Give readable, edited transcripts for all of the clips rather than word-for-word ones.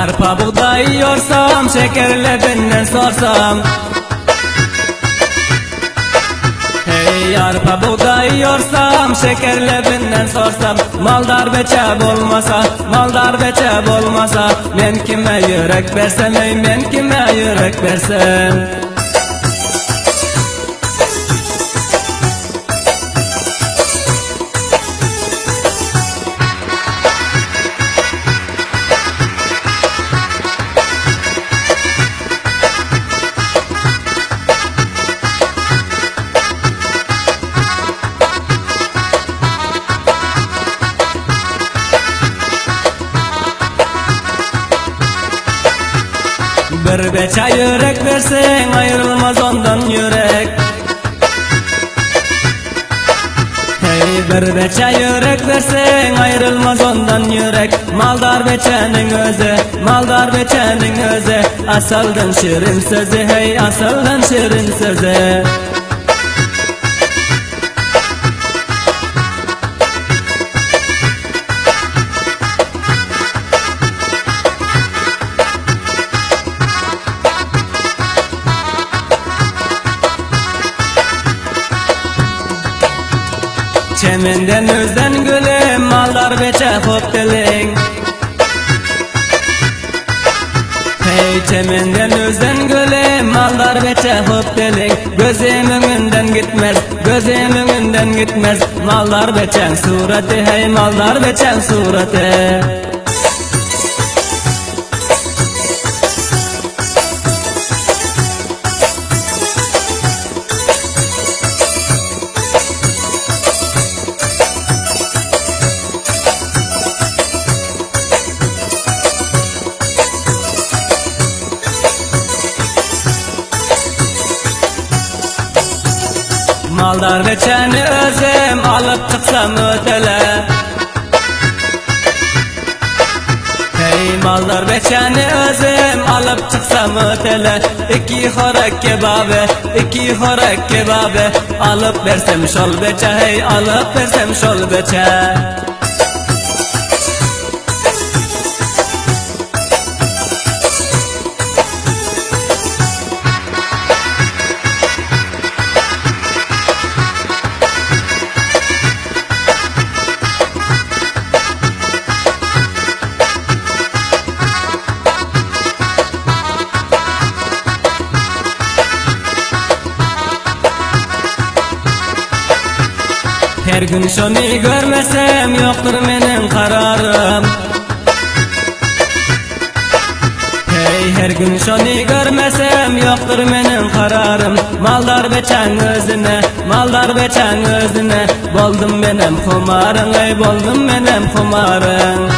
Arpa buğday yiyorsam, şekerle benden sorsam. Hey arpa buğday yiyorsam, şekerle benden sorsam. Maldar beçe bolmasa, maldar beçe bolmasa, men kime yürek versem, ey men kime yürek versem. Bir beça yürek versen, ayrılmaz ondan yürek. Hey bir beça yürek versen, ayrılmaz ondan yürek. Maldar beçenin özü, maldar beçenin özü, asaldan şirin sözü, hey asaldan şirin sözü. Çemenden özden gülüm, maldar beçe hop dilin. Hey çemenden özden gülüm, maldar beçe hop dilin. Gözüm önünden gitmez, gözüm önünden gitmez. Maldar beçen sureti, hey maldar beçen sureti. Maldar beçeni özüm, alıp çıksam ötele. Hey maldar beçeni özüm, alıp çıksam ötele. İki horek kebabı, iki horek kebabı, alıp versem şol beçe, hey alıp versem şol beçe. Her gün şonu görmesem, yoktur menin kararım. Hey her gün şonu görmesem, yoktur menin kararım. Maldar beçen özüne, maldar beçen özüne, boldum benim kumarın, ey boldum benim kumarın.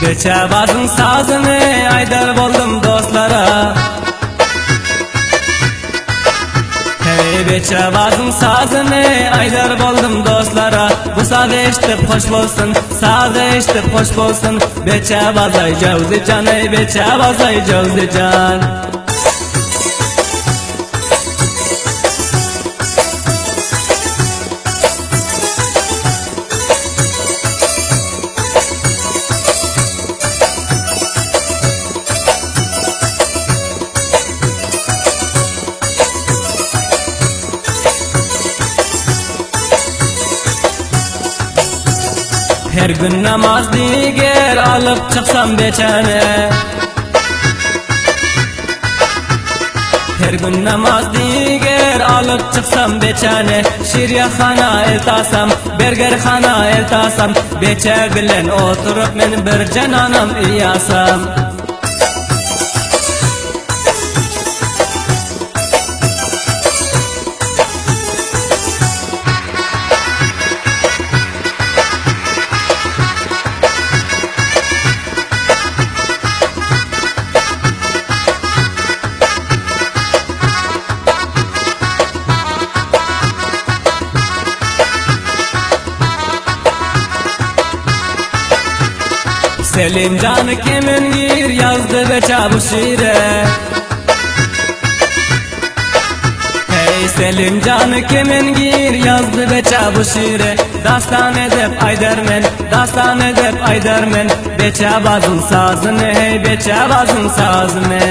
Beçebazın sazını aydar boldum dostlara. Hey beçebazın sazını aydar boldum dostlara. Bu saz eşitip hoş bolsun, saz eşitip hoş bolsun. Beçebaz ay cavzi can, ey beçebaz ay cavzi can. Her gün namaz diger, alıp çıksam beçene. Her gün namaz diger, alıp çıksam beçene. Şiryaxana eltasam, bergerxana eltasam, beçe bilen oturup men bir cananam iyasam. Selim canı kimin gir yazdı beça bu şiire. Hey Selim canı kimin gir yazdı beça bu şiire. Dastan edip Aydermen, dastan edip Aydermen. Beça bazın sazını, hey beça bazın sazını.